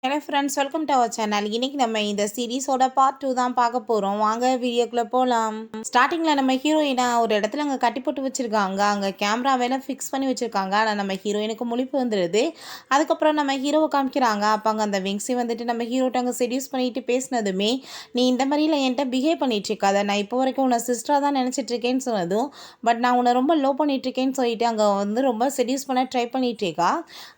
Hello friends, welcome to our channel. இன்னைக்கு நம்ம இந்த சீரிஸோட பார்ட் 2 தான் பார்க்க போகிறோம். வாங்க வீடியோக்குள்ளே போகலாம். ஸ்டார்டிங்கில் நம்ம ஹீரோயினை ஒரு இடத்துல அங்கே கட்டி போட்டு வச்சுருக்காங்க. அங்கே கேமராவெல்லாம் ஃபிக்ஸ் பண்ணி வச்சுருக்காங்க. ஆனால் நம்ம ஹீரோயினுக்கு முழிப்பு வந்துடுது. அதுக்கப்புறம் நம்ம ஹீரோவை காமிக்கிறாங்க. அப்போ அங்கே அந்த விங்ஸி வந்துட்டு நம்ம ஹீரோட்ட அங்கே செடியூஸ் பண்ணிட்டு பேசினதுமே, நீ இந்த மாதிரிலாம் என்கிட்ட பிஹேவ் பண்ணிகிட்ருக்காத, நான் இப்போ வரைக்கும் உன்னை சிஸ்டராக தான் நினச்சிட்ருக்கேன்னு சொன்னதும், பட் நான் உன்னை ரொம்ப லோ பண்ணிகிட்ருக்கேன்னு சொல்லிட்டு அங்கே வந்து ரொம்ப செடியூஸ் பண்ண ட்ரை பண்ணிகிட்ருக்கா.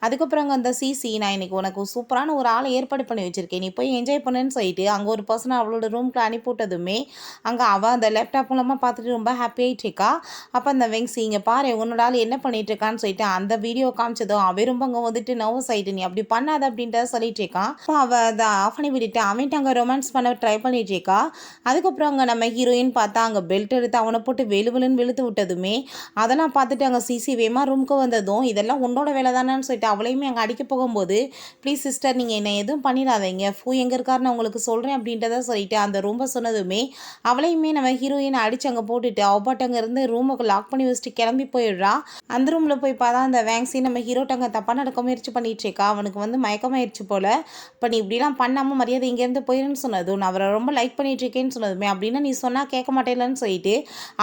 அதுக்கப்புறம் அங்கே அந்த சிசி, நான் இன்னைக்கு உனக்கு சூப்பரான ஒரு ஆளை ஏற்பாடு பண்ணி வச்சுருக்கேன், நீ போய் என்ஜாய் பண்ணுன்னு சொல்லிட்டு அங்கே ஒரு பர்சனை அவளோட ரூம்க்கு அனுப்பி விட்டதுமே அங்கே அவள் அந்த லேப்டாப் மூலமாக பார்த்துட்டு ரொம்ப ஹாப்பியாகிட்டு இருக்கா. அப்போ அந்த வெங்ஸி, இங்கே பாரு உன்னோட ஆள் என்ன பண்ணிட்டு இருக்கான்னு சொல்லிட்டு அந்த வீடியோ காமிச்சதும் அவன் ரொம்ப அங்கே வந்துட்டு நர்வஸ் ஆகிட்டு, நீ அப்படி பண்ணாத அப்படின்றத சொல்லிட்டு இருக்கான். அப்போ அவள் அதை ஆஃப் பண்ணி விட்டுட்டு அவன்ட்டு அங்கே ரொமான்ஸ் பண்ண ட்ரை பண்ணிட்டு இருக்கா. அதுக்கப்புறம் அங்கே நம்ம ஹீரோயின் பார்த்தா அங்கே பெல்ட் எடுத்து அவனை போட்டு வெளுன்னு வெளுத்து விட்டதுமே அதெல்லாம் பார்த்துட்டு அங்கே சிசி வேமா ரூமுக்கு வந்ததும், இதெல்லாம் உன்னோட வேலை தானேன்னு சொல்லிட்டு அவளையுமே அங்கே அடிக்க போகும்போது, ப்ளீஸ் சிஸ்டர் நீங்கள் என்னை எதுவும் பண்ணிடாதீங்க, ஃபூ எங்கே இருக்காருன்னு உங்களுக்கு சொல்கிறேன் அப்படின்றத சொல்லிட்டு அந்த ரூமை சொன்னதுமே அவளையுமே நம்ம ஹீரோயின் அடிச்சு அங்கே போட்டுட்டு அவப்பாட்டு அங்கே இருந்து ரூமுக்கு லாக் பண்ணி வச்சுட்டு கிளம்பி போயிடுறா. அந்த ரூமில் போய் பார்த்தா அந்த வேங்ஸி நம்ம ஹீரோட்டங்க தப்பாக நடக்க முயற்சி பண்ணிட்டு இருக்கா. அவனுக்கு வந்து மயக்கமாயிடுச்சு போல். இப்போ நீ இப்படிலாம் பண்ணாமல் மரியாதை இங்கேருந்து போயிருன்னு சொன்னதும், நான் அவரை ரொம்ப லைக் பண்ணிட்டு இருக்கேன்னு சொன்னதுமே, அப்படின்னு நீ சொன்னால் கேட்க மாட்டேலன்னு சொல்லிட்டு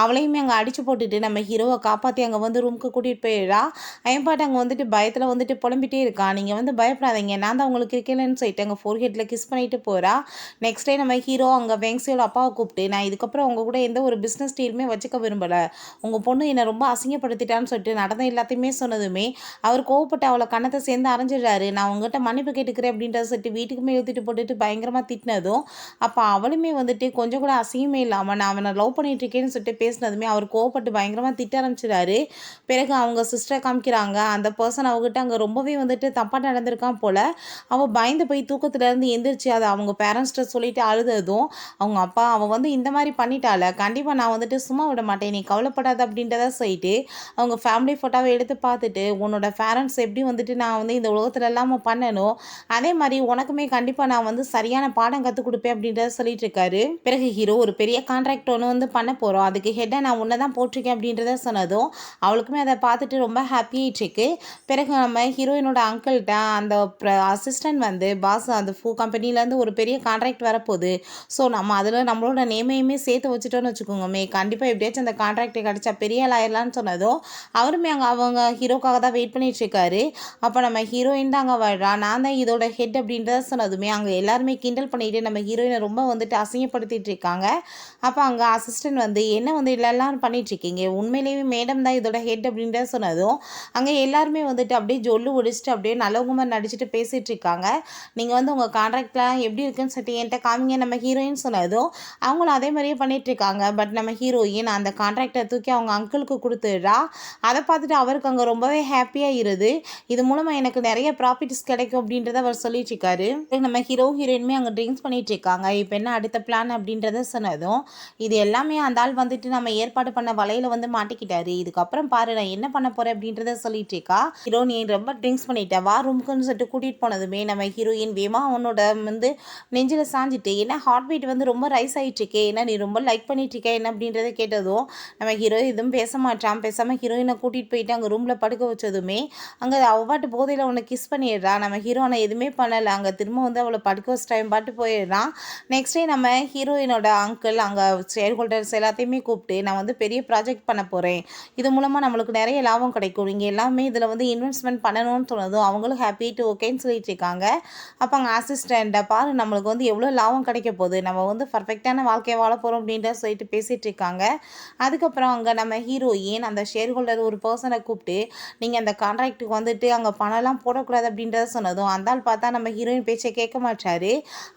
அவளையுமே அங்கே அடிச்சு போட்டுட்டு நம்ம ஹீரோவை காப்பாற்றி அங்கே வந்து ரூமுக்கு கூட்டிகிட்டு போயிடுறா. அயன்பாட்டு அங்கே வந்துட்டு பயத்தில் வந்துட்டு புலம்பிட்டே இருக்கான். நீங்கள் வந்து பயப்படாதீங்க, நான் தான் உங்களுக்கு இருக்கேன்னு சொல்லிட்டு அங்கே ஃபோர்ஹெட்டில் கிஸ் பண்ணிட்டு போகிறா. நெக்ஸ்ட் டே நம்ம ஹீரோ அங்கே வெங்ஸியோட அப்பாவை கூப்பிட்டு, நான் இதுக்கப்புறம் உங்கள் கூட எந்த ஒரு பிஸ்னஸ் டீலுமே வச்சுக்க விரும்பலை, உங்கள் பொண்ணு என்னை ரொம்ப அசிங்கப்படுத்திட்டான்னு சொல்லிட்டு நடந்த எல்லாத்தையுமே சொன்னதுமே அவர் கோவப்பட்டு அவளை கண்ணத்தை சேர்ந்து அரைஞ்சிடுறாரு. நான் உங்ககிட்ட மன்னிப்பு கேட்டுக்கிறேன் அப்படின்றத சொல்லிட்டு வீட்டுக்குமே எழுதிட்டு போட்டுட்டு பயங்கரமாக திட்டினதும், அப்போ அவளுமே வந்துட்டு கொஞ்சம் கூட அசிங்கமே இல்லாமல் நான் அவனை லவ் பண்ணிட்டு இருக்கேன்னு சொல்லிட்டு பேசினதுமே அவர் கோவப்பட்டு பயங்கரமாக திட்ட ஆரம்பிச்சிடாரு. பிறகு அவங்க சிஸ்டரை காமிக்கிறாங்க. அந்த பர்சன் அவங்ககிட்ட அங்கே ரொம்பவே வந்துட்டு தப்பாக நடந்திருக்கான் போல். அவள் பயந்து போய் தூக்கத்துலேருந்து எந்திரிச்சு அதை அவங்க பேரண்ட்ஸ்கிட்ட சொல்லிட்டு அழுததும், அவங்க அப்பா அவள் வந்து இந்த மாதிரி பண்ணிட்டால, கண்டிப்பாக நான் வந்துட்டு சும்மா விட மாட்டேன், நீ கவலைப்படாத அப்படின்றத சொல்லிட்டு அவங்க ஃபேமிலி ஃபோட்டோவை எடுத்து பார்த்துட்டு, உன்னோட பேரண்ட்ஸ் எப்படி வந்துட்டு நான் வந்து இந்த உலகத்தில் இல்லாமல் பண்ணணும், அதே மாதிரி உனக்குமே கண்டிப்பாக நான் வந்து சரியான பாடம் கற்றுக் கொடுப்பேன் அப்படின்றத சொல்லிட்டு இருக்காரு. பிறகு ஹீரோ, ஒரு பெரிய கான்ட்ராக்ட் ஒன்று வந்து பண்ண போகிறோம், அதுக்கு ஹெட்டை நான் உன்னை தான் போட்டிருக்கேன் அப்படின்றத சொன்னதும் அவளுக்குமே அதை பார்த்துட்டு ரொம்ப ஹாப்பியாகிட்டு இருக்கு. பிறகு நம்ம ஹீரோயினோட அங்கிள்கிட்ட அந்த அசிஸ்டன்ட் வந்து பாஸ் அந்த ஃபூ கம்பெனிலேருந்து ஒரு பெரிய கான்ட்ராக்ட் வரப்போகுது, ஸோ நம்ம அதில் நம்மளோட நேமையுமே சேர்த்து வச்சுட்டோன்னு வச்சுக்கோங்கமே, கண்டிப்பாக எப்படியாச்சும் அந்த கான்ட்ராக்ட் கிடச்சா பெரிய ஆள் ஆயிடலான்னு சொன்னதும் அவருமே அங்கே அவங்க ஹீரோக்காக தான் வெயிட் பண்ணிட்டு இருக்காரு. அப்போ நம்ம ஹீரோயின் தான் அங்கே வர்றா, நான் தான் இதோட ஹெட் அப்படின்றத சொன்னதுமே அங்கே எல்லாருமே கிண்டல் பண்ணிட்டு நம்ம ஹீரோயினை ரொம்ப வந்துட்டு அசிங்கப்படுத்திட்டு இருக்காங்க. அப்போ அங்கே அசிஸ்டன்ட் வந்து என்ன வந்து எல்லாரும் பண்ணிட்டு இருக்கீங்க, உண்மையிலேயே மேடம் தான் இதோட ஹெட் அப்படின்றத சொன்னதும் அங்கே எல்லாருமே வந்துட்டு அப்படியே ஜொல்லு ஒடிச்சிட்டு அப்படியே நல்லவங்க மாதிரி நடிச்சுட்டு பேசிகிட்டு இருக்காங்க. நீங்கள் வந்து உங்கள் கான்ட்ராக்ட்லாம் எப்படி இருக்குன்னு சொல்லிட்டு என்கிட்ட காமிங்க நம்ம ஹீரோயின் சொன்னதும் அவங்களும் அதே மாதிரியே பண்ணிகிட்ருக்காங்க. பட் நம்ம ஹீரோயின் அந்த கான்ட்ராக்டை தூக்கி அவங்க அங்கிளுக்கு கொடுத்துடுறா. அதை பார்த்துட்டு அவருக்கு அங்கே ரொம்பவே ஹாப்பியாக இருது. இது மூலமாக எனக்கு நிறைய ப்ராஃபிட்ஸ் கிடைக்கும் அப்படின்றத அவர் சொல்லிட்டு இருக்காரு. நம்ம ஹீரோயினுமே அங்கே ட்ரிங்க்ஸ் பண்ணிட்டு இருக்காங்க. இப்போ என்ன அடுத்த பிளான் அப்படின்றத சொன்னதும், இது எல்லாமே அந்த ஆள் வந்துட்டு நம்ம ஏற்பாடு பண்ண வலையில் வந்து மாட்டிக்கிட்டாரு, இதுக்கப்புறம் பாரு நான் என்ன பண்ண போகிறேன் அப்படின்றத சொல்லிட்டு இருக்கா. நீ ரொம்ப ட்ரிங்க்ஸ் பண்ணிட்டேன், வா ரூமுக்குன்னு சொல்லிட்டு கூட்டிகிட்டு போனதுமே நம்ம ஹீரோயின் வேமா அவனோட வந்து நெஞ்சில் சாஞ்சிட்டு, ஏன்னா ஹார்ட் பீட் வந்து ரொம்ப ரைஸ் ஆகிட்டுருக்கே, ஏன்னா நீ ரொம்ப லைக் பண்ணிட்டுருக்க என்ன அப்படின்றத கேட்டதும் நம்ம ஹீரோ எதுவும் பேச மாட்டான். பேசாமல் ஹீரோயினை கூட்டிகிட்டு போயிட்டு அங்கே ரூமில் படுக்க வச்சதுமே அங்கே அவ்வாட்டு போதையில் அவனை கிஸ் பண்ணிடுறான். நம்ம ஹீரோ அவனை எதுவுமே பண்ணலை, அங்கே திரும்ப வந்து அவளை படுக்க வச்ச டைம் பாட்டு போயிடுறான். நெக்ஸ்ட் டே நம்ம ஹீரோயினோட அங்கிள் அங்கே ஷேர் ஹோல்டர்ஸ் எல்லாத்தையுமே கூப்பிட்டு, நான் வந்து பெரிய ப்ராஜெக்ட் பண்ண போகிறேன், இது மூலமாக நம்மளுக்கு நிறைய லாபம் கிடைக்கும், நீங்கள் எல்லாமே இதில் வந்து இன்வெஸ்ட்மெண்ட் பண்ணணும்னு சொன்னதும் அவங்களும் ஹாப்பி டு ஓகேன்னு சொல்லிட்டு இருக்காங்க. அப்போ அங்கே அசிஸ்டண்ட்டை பாரு நம்மளுக்கு வந்து எவ்வளோ லாபம் கிடைக்க போகுது, நம்ம வந்து பர்ஃபெக்டான வாழ்க்கையை வாழ போகிறோம் அப்படின்ற சொல்லிட்டு பேசிகிட்டு இருக்காங்க. அதுக்கப்புறம் அங்கே நம்ம ஹீரோயின் அந்த ஷேர் ஹோல்டர் ஒரு பர்சனை கூப்பிட்டு, நீங்கள் அந்த கான்ட்ராக்டுக்கு வந்துட்டு அங்கே பணம்லாம் போடக்கூடாது அப்படின்றத சொன்னதும் அந்த ஆள் பார்த்தா நம்ம ஹீரோயின் பேச்சை கேட்க மாட்டாரு.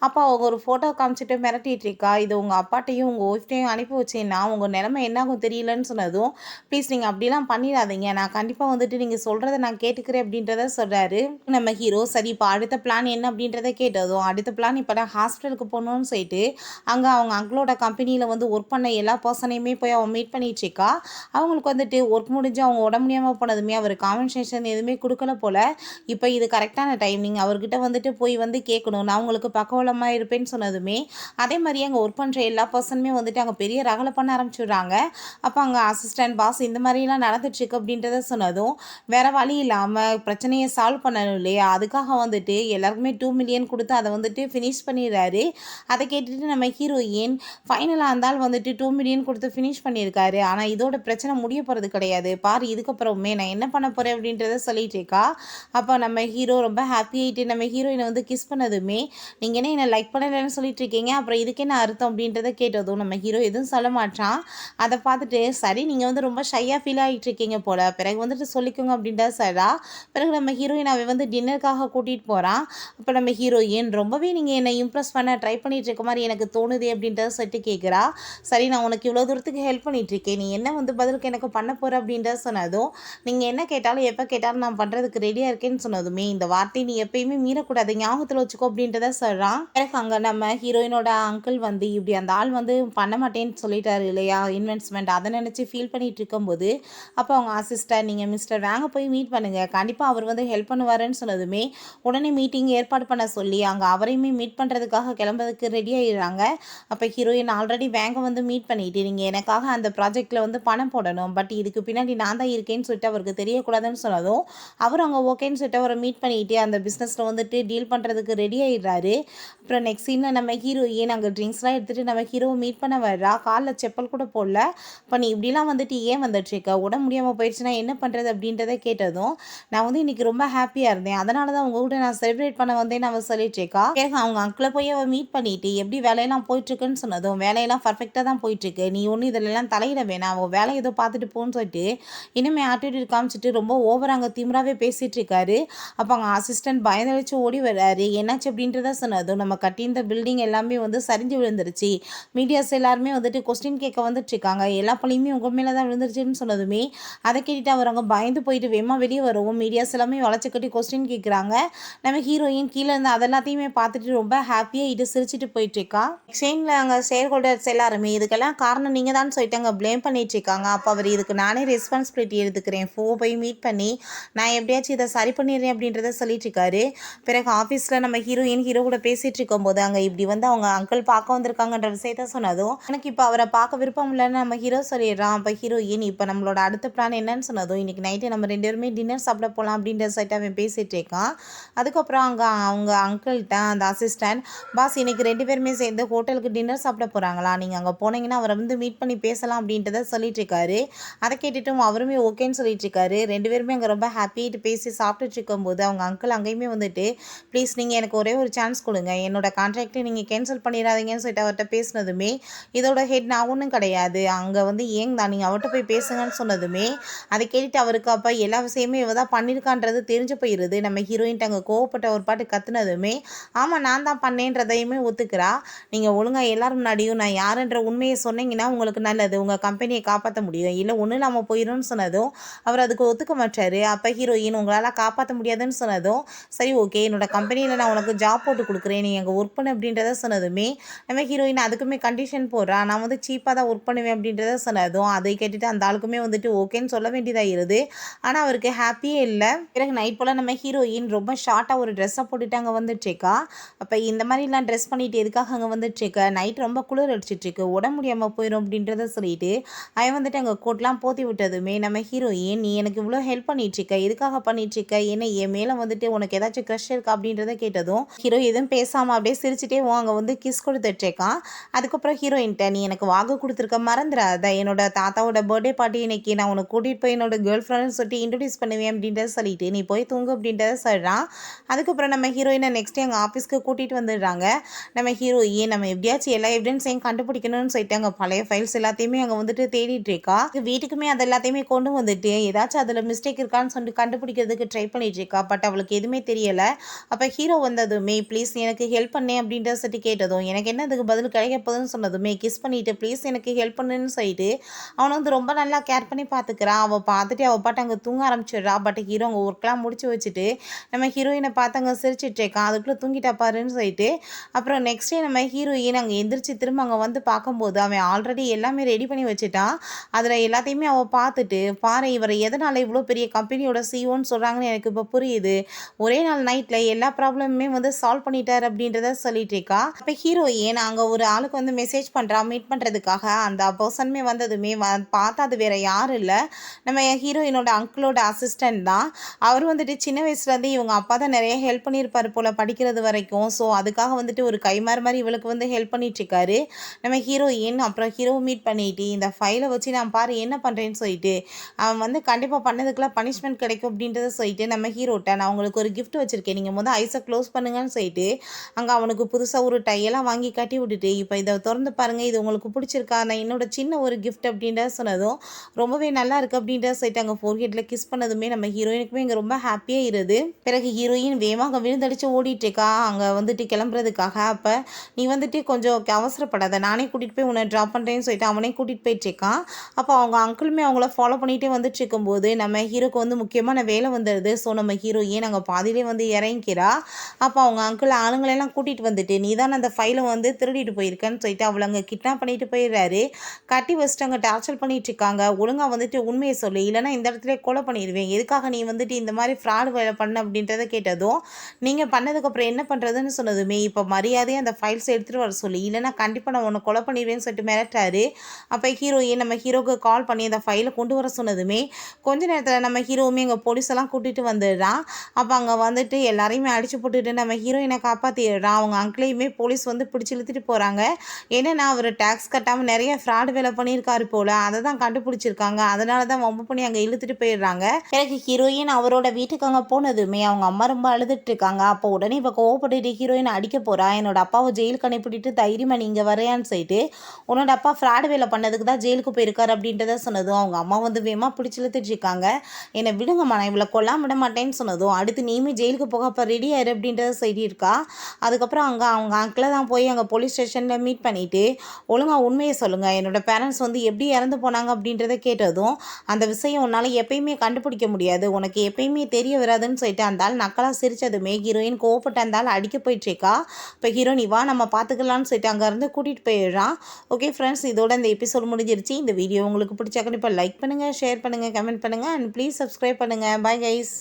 அப்போ அவங்க ஒரு ஃபோட்டோ காமிச்சிட்டு மிரட்டிட்டு இருக்கா, இது உங்கள் அப்பாட்டையும் உங்கள் ஒய்ஃப்டையும் அனுப்பி வச்சேன்னா உங்கள் நிலைமை என்னாகும் தெரியலன்னு சொன்னதும், ப்ளீஸ் நீங்கள் அப்படிலாம் பண்ணிடாதீங்க, நான் கண்டிப்பாக வந்துட்டு நீங்கள் சொல்கிறத நான் கேட்டுக்கிறேன் அப்படின்றத சொல்கிறாரு. நம்ம ஹீரோ சரி இப்போ அடுத்த பிளான் என்ன அப்படின்றத கேட்டதும், அடுத்த பிளான் இப்போ நான் ஹாஸ்பிட்டலுக்கு போகணுன்னு சொல்லிட்டு அங்கே அவங்க அங்கிளோட கம்பெனியில் வந்து ஒர்க் பண்ண எல்லா பர்சனையுமே போய் அவன் மீட் பண்ணிட்டு இருக்கா. அவங்களுக்கு வந்துட்டு ஒர்க் முடிஞ்சு அவங்க உடம்பு முடியாமல் போனதுமே அவர் காம்பன்சேஷன் எதுவுமே கொடுக்கல போல். இப்போ இது கரெக்டான டைமிங், அவர்கிட்ட வந்துட்டு போய் வந்து கேட்கணும், நான் உங்களுக்கு பக்கவலமாக இருப்பேன்னு சொன்னதுமே அதே மாதிரி அங்கே ஒர்க் பண்ணுற எல்லா பர்சனுமே வந்துட்டு அங்கே பெரிய ரகலை பண்ண ஆரம்பிச்சுடுறாங்க. அப்போ அங்கே அசிஸ்டன்ட் பாஸ் இந்த மாதிரிலாம் நடந்துட்டுருக்கு அப்படின்றத சொன்னதும் வேறு வழி இல்லாமல் பிரச்சனையை சால்வ் பண்ணணும் இல்லையா, அதுக்காக வந்துட்டு எல்லாருக்குமே 2 மில்லியன் கொடுத்து அதை வந்துட்டு ஃபினிஷ் பண்ணிடுறாரு. அதை கேட்டுட்டு நம்ம ஹீரோயின் ஃபைனலாக இருந்தாலும் வந்துட்டு 2 மில்லியன் கொடுத்து ஃபினிஷ் பண்ணியிருக்காரு. ஆனால் இதோட பிரச்சனை முடிய போகிறது கிடையாது, பாரு இதுக்கப்புறமே நான் என்ன பண்ண போகிறேன் அப்படின்றத சொல்லிட்டு இருக்கா. அப்போ நம்ம ஹீரோ ரொம்ப ஹாப்பி ஆகிட்டு நம்ம ஹீரோயினை வந்து கிஸ் பண்ணதுமே, நீங்கள் என்ன என்னை லைக் பண்ணலைன்னு சொல்லிட்டு இருக்கீங்க, அப்புறம் இதுக்கு என்ன அர்த்தம் அப்படின்றத கேட்டதும் நம்ம ஹீரோ எதுவும் சொல்ல மாட்டான். அதை பார்த்துட்டு சரி நீங்கள் வந்து ரொம்ப ஷையாக ஃபீல் ஆகிட்டு இருக்கீங்க போல், பிறகு வந்துட்டு சொல்லிக்கோங்க அப்படின்றத சரா. பிறகு நம்ம ஹீரோயின் அவன் வந்து டின்னருக்காக கூட்டிகிட்டு போகிறான். அப்போ நம்ம ஹீரோயின் ரொம்பவே நீங்கள் என்னை இம்ப்ரெஸ் பண்ண ட்ரை பண்ணிகிட்டு இருக்க மாதிரி எனக்கு தோணுது அப்படின்றத சொல்லிட்டு கேட்குறா. சரி நான் உனக்கு இவ்வளோ தூரத்துக்கு ஹெல்ப் பண்ணிகிட்ருக்கேன், நீ என்ன வந்து பதிலுக்கு எனக்கு பண்ண போகிற அப்படின்றத சொன்னதும், நீங்கள் என்ன கேட்டாலும் எப்போ கேட்டாலும் நான் பண்ணுறதுக்கு ரெடியாக இருக்கேன்னு சொன்னதுமே, இந்த வார்த்தை நீ எப்பயுமே மீறக்கூடாது, ஞாபகத்தில் வச்சுக்கோ அப்படின்றத சொல்கிறான். பிறகு அங்கே நம்ம ஹீரோயினோட அங்கிள் வந்து இப்படி அந்த ஆள் வந்து பண்ண மாட்டேன்னு சொல்லிட்டாரு இல்லையா இன்வெஸ்ட்மெண்ட், அதை நினச்சி ஃபீல் பண்ணிகிட்டு இருக்கும்போது, அப்போ அவங்க அசிஸ்டன்ட் நீங்கள் மிஸ்டர் வேங்க போய் மீட் பண்ணுங்கள், கண்டிப்பாக அவர் வந்து ஹெல்ப் பண்ணுவாருன்னு சொன்னதுமே உடனே மீட்டிங் ஏற்பாடு பண்ண சொல்லி அங்கே அவரையுமே மீட் பண்ணுறதுக்காக கிளம்புறதுக்கு ரெடி ஆகிடுறாங்க. அப்போ ஹீரோயின் ஆல்ரெடி வேங்க வந்து மீட் பண்ணிட்டு, நீங்கள் எனக்காக அந்த ப்ராஜெக்டில் வந்து பணம் போடணும், பட் இதுக்கு பின்னாடி நான் தான் இருக்கேன்னு சொல்லிட்டு அவருக்கு தெரியக்கூடாதுன்னு சொன்னதும் அவர் அங்கே ஓகேன்னு சொல்லிட்டு அவரை மீட் பண்ணிட்டு அந்த பிஸ்னஸில் வந்துட்டு டீல் பண்ணுறதுக்கு ரெடி ஆகிடுறாரு. அப்புறம் நெக்ஸ்ட் சீனில் நம்ம ஹீரோயின் அங்கே ட்ரிங்க்ஸ்லாம் எடுத்துகிட்டு நம்ம ஹீரோவை மீட் பண்ண வர்றா. காலில் செப்பல் கூட போடல. இப்போ நீ இப்படிலாம் வந்துட்டு ஏன் வந்துட்டுருக்க, உடம்பு முடியாமல் போயிடுச்சுன்னா என்ன பண்ணுறது அப்படின்றத கேட்டதும், நான் வந்து இன்றைக்கி ரொம்ப ஹாப்பியாக இருந்தேன், அதனால தான் உங்கள் கூட நான் செலிப்ரேட் பண்ண வந்தேன்னு அவள் சொல்லிட்டு இருக்கா. அவங்க அங்கிளை போய் அவள் மீட் பண்ணிட்டு எப்படி வேலையெல்லாம் போயிட்டுருக்குன்னு சொன்னதும், வேலையெல்லாம் பர்ஃபெக்டாக தான் போயிட்டுருக்கு, நீ ஒன்றும் இதிலெல்லாம் தலையிட வேணாம், அவள் வேலை ஏதோ பார்த்துட்டு போன்னு சொல்லிட்டு இனிமேல் ஆட்டிடியூட் காமிச்சிட்டு ரொம்ப ஓவர் அங்கே திமிராவே பேசிகிட்டு இருக்காரு. அப்போ அவங்க அசிஸ்டன்ட் பயந்தளிச்சு ஓடி வர்றாரு. என்னாச்சு அப்படின்றத சொன்னதும், நம்ம கட்டியிருந்த பில்டிங் எல்லாமே வந்து சரிஞ்சு விழுந்துருச்சு, மீடியாஸ் எல்லாருமே வந்துட்டு கொஸ்டின் கேட்க வந்துட்டு இருக்காங்க, எல்லா பழியுமே உங்கள் மேலே தான் விழுந்துருச்சுன்னு சொன்னதுமே அதை கேட்டுட்டு அவர் அங்கே பயந்து போயிட்டு வேமா வெளியே வரவும் மீடியாஸ் எல்லாமே வளைச்சு கட்டி கொஸ்டின் கேட்குறாங்க. நம்ம ஹீரோயின் கீழே இருந்து அதெல்லாத்தையுமே பார்த்துட்டு ரொம்ப ஹாப்பியாக இது சிரிச்சுட்டு போயிட்டுருக்கா. எக்ஸ்சேஞ்சில் அங்கே ஷேர் ஹோல்டர்ஸ் எல்லாருமே இதுக்கெல்லாம் காரணம் நீங்கள் தான் சொல்லிட்டு அங்கே ப்ளேம் பண்ணிட்டு இருக்காங்க. அப்போ அவர் இதுக்கு நானே ரெஸ்பான்சிபிலிட்டி எடுத்துக்கிறேன், போய் மீட் பண்ணி நான் எப்படியாச்சும் இதை சரி பண்ணிடுறேன் அப்படின்றத சொல்லிட்டு இருக்காரு. பிறகு ஆஃபீஸில் நம்ம ஹீரோயின் ஹீரோ கூட பேசிகிட்டு இருக்கும்போது அங்கே இப்படி வந்து அவங்க அங்கிள் பார்க்க வந்திருக்காங்கன்ற விஷயத்த சொன்னதும், எனக்கு இப்போ அவரை பார்க்க விருப்பம் இல்லைன்னு நம்ம ஹீரோ சொல்லிடுறான். அப்போ ஹீரோயின் இப்போ நம்மளோட அடுத்த பிளான் என்னன்னு சொன்னதும், இன்றைக்கி நைட்டு நம்ம 2 பேருமே டின்னர் சாப்பிட போகலாம் அப்படின்ற சைட்டை அவன் பேசிகிட்டு இருக்கான். அதுக்கப்புறம் அங்கே அவங்க அங்கிள்கிட்ட அந்த அசிஸ்டன்ட், பாஸ் இன்றைக்கி 2 பேருமே சேர்ந்து ஹோட்டலுக்கு டின்னர் சாப்பிட போகிறாங்களா, நீங்கள் அங்கே போனீங்கன்னா அவரை வந்து மீட் பண்ணி பேசலாம் அப்படின்றத சொல்லிட்டு இருக்காரு. அதை கேட்டுட்டும் அவருமே ஓகேன்னு சொல்லிட்டு இருக்காரு. 2 பேருமே அங்கே ரொம்ப ஹாப்பிட்டு பேசி சாப்பிட்டுட்டு இருக்கும்போது அவங்க அங்கிள் அங்கேயுமே வந்துட்டு, ப்ளீஸ் நீங்கள் எனக்கு ஒரே ஒரு சான்ஸ் கொடுங்க, என்னோட கான்ட்ராக்டை நீங்கள் கேன்சல் பண்ணிடாதீங்கன்னு சொல்லிட்டு அவர்கிட்ட பேசினதுமே, இதோட ஹெட் நான் ஒன்றும் கிடையாது, அங்கே வந்து ஏங்க தான் நீங்கள் அவர்கிட்ட போய் பேசுங்கன்னு சொன்னதுமே அதை கேட்டுட்டு அவருக்கு அப்போ எல்லா விஷயமே இவ தான் பண்ணியிருக்கான்றது தெரிஞ்சு போயிடுது. நம்ம ஹீரோயின்ட்டு அங்கே கோவப்பட்ட ஒரு பாட்டு கத்துனதுமே, ஆமாம் நான் தான் பண்ணேன்றதையுமே ஒத்துக்கிறா. நீங்கள் ஒழுங்காக எல்லாரும் முன்னாடியும் நான் யாருன்ற உண்மையை சொன்னீங்கன்னா உங்களுக்கு நல்லது, உங்கள் கம்பெனியை காப்பாற்ற முடியும், இல்லை ஒன்றும் இல்லாமல் போயிடும்னு சொன்னதும் அவர் அதுக்கு ஒத்துக்க மாட்டார். அப்போ ஹீரோயின் உங்களால் காப்பாற்ற முடியாதுன்னு சொன்னதும், சரி ஓகே என்னோட கம்பெனியில் நான் உனக்கு ஜாப் போட்டு கொடுக்குறேன், நீ அங்கே ஒர்க் பண்ணு அப்படின்றத சொன்னதுமே நம்ம ஹீரோயின் அதுக்குமே கண்டிஷன் போடுறா, நான் வந்து சீப்பாக தான் ஒர்க் பண்ணுவேன் அப்படின்றத சொன்னதும் அதை கேட்டுட்டு அந்த ஆளுக்குமே வந்துட்டு ஓகேன்னு சொல்ல வேண்டியதாக இருது. ஆனால் அவருக்கு ஹாப்பியே இல்லை. பிறகு நைட் போல் நம்ம ஹீரோயின் ரொம்ப ஷார்ட்டாக ஒரு ட்ரெஸ்ஸை போட்டுட்டு அங்கே வந்துட்டுருக்கா. அப்போ இந்த மாதிரிலாம் ட்ரெஸ் பண்ணிட்டு எதுக்காக அங்கே வந்துட்டுருக்க, நைட் ரொம்ப குளிர் அடிச்சிட்ருக்கு, உடம்பு முடியாமல் போயிடும் அப்படின்றத சொல்லிட்டு அவன் வந்துட்டு அங்கே கோட்லாம் போத்தி விட்டதுமே நம்ம ஹீரோயின், நீ எனக்கு இவ்வளோ ஹெல்ப் பண்ணிட்டுருக்க, எதுக்காக பண்ணிட்டுருக்க, என்ன என் மேலே வந்துட்டு உனக்கு ஏதாச்சும் க்ரஷ் இருக்கா அப்படின்றத கேட்டதும் ஹீரோ எதுவும் பேசாமல் அப்படியே சிரிச்சுட்டே அங்கே வந்து கிஸ் கொடுத்துட்ருக்கான். அதுக்கப்புறம் ஹீரோயின்ட்ட, நீ எனக்கு வாக்கு கொடுத்துருக்க மறந்துடாத, என்னோட தாத்தாவோட பர்த்டே பார்ட்டி இன்னைக்கு நான் உனக்கு கூட்டிகிட்டு போய் என்னோட கேர்ள் ஃப்ரெண்ட்னு சொல்லிட்டு இன்ட்ரடியூஸ் பண்ணுவேன் அப்படின்றத சொல்லிட்டு நீ போய் தூங்கு அப்படின்றத சொல்கிறான். அதுக்கப்புறம் நம்ம ஹீரோயினை நெக்ஸ்ட் எங்கள் ஆஃபீஸ்க்கு கூட்டிகிட்டு வந்துடுறாங்க. நம்ம ஹீரோயின் நம்ம எப்படியாச்சும் எல்லா எவிடன்ஸையும் கண்டுபிடிக்கணும்னு சொல்லிட்டு அங்கே பழைய ஃபைல்ஸ் எல்லாத்தையுமே அங்கே வந்துட்டு தேடிட்டு இருக்கா. வீட்டுக்குமே அது எல்லாத்தையுமே கொண்டு வந்துட்டு ஏதாச்சும் அதில் மிஸ்டேக் இருக்கான்னு சொல்லிட்டு கண்டுபிடிக்கிறதுக்கு ட்ரை பண்ணிட்டு இருக்கா. பட் அவளுக்கு எதுவுமே தெரியலை. அப்போ ஹீரோ வந்ததுமே, ப்ளீஸ் எனக்கு ஹெல்ப் பண்ணேன் அப்படின்றத சொல்லிட்டு கேட்டதும், எனக்கு என்ன அதுக்கு பதில் கிடைக்க போகுதுன்னு சொன்னதுமே கிஸ் பண்ணிவிட்டு ப்ளீஸ் எனக்கு ஹெல்ப் பண்ணுன்னு சொல்லிட்டு அவனை வந்து ரொம்ப நல்லா கேர் பண்ணி பார்த்துக்கிறான். அவள் பார்த்துட்டு அவள் பாட்டு அங்கே தூங்க ஆரம்பிச்சிடுறா. பட் ஹீரோ அங்கே ஒர்க்லாம் முடிச்சு வச்சுட்டு நம்ம ஹீரோயினை பார்த்து அங்கே சிரிச்சிட்டு இருக்கான். அதுக்குள்ளே தூங்கிட்டா பாருன்னு சொல்லிட்டு அப்புறம் நெக்ஸ்ட் டே நம்ம ஹீரோயின் அங்கே எந்திரிச்சு திரும்ப அங்கே வந்து பார்க்கும்போது அவன் ஆல்ரெடி எல்லாமே ரெடி பண்ணி வச்சுட்டான். அதில் எல்லாத்தையுமே அவள் பார்த்துட்டு, பாரு இவர் எதனால் இவ்வளோ பெரிய கம்பெனியோட சிஓன்னு சொல்கிறாங்கன்னு எனக்கு இப்போ புரியுது, ஒரே நாள் நைட்டில் எல்லா ப்ராப்ளமுமே வந்து சால்வ் பண்ணிட்டார் அப்படின்றத சொல்லிட்டு இருக்கா. இப்போ ஹீரோயின் அங்கே ஒரு ஆளுக்கு வந்து மெசேஜ் பண்ணுறா மீட் பண்ணுறதுக்காக. அந்த பர்சனுமே வந்ததுமே பார்த்தா அது வேறு யாரும் இல்லை, நம்ம ஹீரோயினோட அங்கிளோட அசிஸ்டன்ட் தான். அவர் வந்துட்டு சின்ன வயசுலேருந்து இவங்க அப்பா தான் நிறைய ஹெல்ப் பண்ணியிருப்பாரு போல் படிக்கிறது வரைக்கும். ஸோ அதுக்காக வந்துட்டு ஒரு கைமாறு மாதிரி இவளுக்கு வந்து ஹெல்ப் பண்ணிட்டுருக்காரு நம்ம ஹீரோயின். அப்புறம் ஹீரோவை மீட் பண்ணிட்டு இந்த ஃபைலை வச்சு நான் பாரு என்ன பண்ணுறேன்னு சொல்லிட்டு அவன் வந்து கண்டிப்பாக பண்ணதுக்கெல்லாம் பனிஷ்மெண்ட் கிடைக்கும் அப்படின்றத சொல்லிட்டு நம்ம ஹீரோட்ட நான் உங்களுக்கு ஒரு கிஃப்ட் வச்சுருக்கேன், நீங்கள் முதல் ஐஸை க்ளோஸ் பண்ணுங்கன்னு சொல்லிட்டு அங்கே அவனுக்கு புதுசாக ஒரு டையெல்லாம் வாங்கி கட்டி விட்டுட்டு இப்போ இதை திறந்து பாருங்கள், இது உங்களுக்கு பிடிச்சிருக்கா, நான் என்னோட சின்ன ஒரு கிஃப்ட் அப்படின்றத சொன்னதும் ரொம்பவே நல்லா இருக்குது அப்படின்றத சொல்லிட்டு அங்கே ஃபோர்ஹெட்டில் கிஸ் பண்ணதுமே நம்ம ஹீரோயினுக்குமே இங்கே ரொம்ப ஹாப்பியாக இருது. பிறகு ஹீரோயின் வேகமாக விழுந்தடிச்சு ஓடிட்டுருக்கா அங்கே வந்துட்டு கிளம்புறதுக்காக. அப்போ நீ வந்துட்டு கொஞ்சம் அவசரப்படாத, நானே கூட்டிகிட்டு போய் உன்னை ட்ராப் பண்ணுறேன்னு சொல்லிட்டு அவனே கூட்டிகிட்டு போயிட்டுருக்கான். அப்போ அவங்க அங்கிளுமே அவங்கள ஃபாலோ பண்ணிகிட்டே வந்துட்டு இருக்கும்போது நம்ம ஹீரோக்கு வந்து முக்கியமான வேலை வந்துடுது. ஸோ நம்ம ஹீரோயின் அங்கே பாதியிலே வந்து இறங்கிக்கிறா. அப்போ அவங்க அங்கிள் ஆளுங்களெல்லாம் கூட்டிகிட்டு வந்துட்டு நீ தான் அந்த ஃபைலை வந்து திருடிட்டு போயிருக்கேன்னு சொல்லிட்டு அவளை அங்கே கிட்னாப் பண்ணிட்டு போயிடுறாரு. கட்டி வச்சுட்டு அங்கே டார்ச்சர் பண்ணிட்டு இருக்காங்க. ஒழுங்காக வந்துட்டு உண்மையை சொல்லு, இல்லைனா இந்த இடத்துல கொலை பண்ணிடுவேன், எதுக்காக நீ வந்துட்டு இந்த மாதிரி ஃப்ராடு வேலை பண்ண அப்படின்றத கேட்டதும் நீங்கள் பண்ணதுக்கப்புறம் என்ன பண்ணுறதுன்னு சொன்னதுமே இப்போ மரியாதையாக அந்த ஃபைல்ஸ் எடுத்துகிட்டு வர சொல்லி, இல்லைனா கண்டிப்பாக நான் உன்னை கொலை பண்ணிடுவேன்னு சொல்லிட்டு மிரட்டாரு. அப்போ ஹீரோயின் நம்ம ஹீரோக்கு கால் பண்ணி அந்த ஃபைலை கொண்டு வர சொன்னதுமே கொஞ்ச நேரத்தில் நம்ம ஹீரோவுமே எங்கள் போலீஸெல்லாம் கூட்டிகிட்டு வந்துடுறான். அப்போ அங்கே வந்துட்டு எல்லாரையுமே அடித்து போட்டுட்டு நம்ம ஹீரோயினை காப்பாற்றிடுறான். அவங்க அங்கிளையுமே போலீஸ் வந்து பிடிச்சி இழுத்துட்டு போகிறாங்க. ஏன்னா அவர் டேக்ஸ் கட்டாமல் நிறைய ஃப்ராடு வேலை பண்ணியிருக்காரு போல், அதை தான் கண்டுபிடிச்சிருக்காங்க. அதனால தான் வம்பு பண்ணி அங்கே இழுத்துட்டு போயிடுறாங்க. எனக்கு ஹீரோயின் அவரோட வீட்டுக்கு அங்கே போனதுமே அவங்க அம்மா ரொம்ப அழுதுட்டு இருக்காங்க. அப்போ உடனே இப்போ கோவப்பட்டுட்டு ஹீரோயின் அடிக்க போகிறா. என்னோட அப்பாவை ஜெயிலுக்கு அனுப்பிட்டு தைரியமாக நீங்கள் வரையான்னு சொல்லிட்டு உன்னோட அப்பா ஃப்ராடு வேலை பண்ணதுக்கு தான் ஜெயிலுக்கு போயிருக்காரு அப்படின்றத சொன்னதும் அவங்க அம்மா வந்து வேகமாக பிடிச்சி இழுத்துட்டு இருக்காங்க. என்னை விடுங்கம்மா, நான் இவளை கொல்லாம விட மாட்டேன்னு சொன்னதும் அடுத்து நீமே ஜெயிலுக்கு போக அப்போ ரெடி ஆயிரு அப்படின்றத சொல்லியிருக்கா. அதுக்கப்புறம் அங்கே அவங்க அங்கிளை தான் போய் அங்கே போலீஸ் ஸ்டேஷனில் மீட் பண்ணிவிட்டு ஒழுங்காக உண்மையை சொல்லுங்கள், என்னோடய பேரண்ட்ஸ் வந்து எப்படி இறந்து போனாங்க அப்படின்றத கேட்டதும் அந்த விஷயம் உன்னால் எப்பயுமே கண்டுபிடிக்க முடியாது, உனக்கு எப்பயுமே தெரிய வராதுன்னு சொல்லிட்டு அந்த ஆள் நக்கலாக சிரித்ததுமே ஹீரோயின் கோவப்பட்டு அந்த ஆள் அடிக்க போயிட்டுருக்கா. இப்போ ஹீரோ நீ வா நம்ம பார்த்துக்கலான்னு சொல்லிட்டு அங்கேருந்து கூட்டிகிட்டு போயிடுறான். ஓகே ஃப்ரெண்ட்ஸ், இதோட இந்த எபிசோட் முடிஞ்சிருச்சு. இந்த வீடியோ உங்களுக்கு பிடிச்சா கண்டிப்பாக லைக் பண்ணுங்கள், ஷேர் பண்ணுங்கள், கமெண்ட் பண்ணுங்கள் அண்ட் ப்ளீஸ் சப்ஸ்கிரைப் பண்ணுங்கள். Bye guys.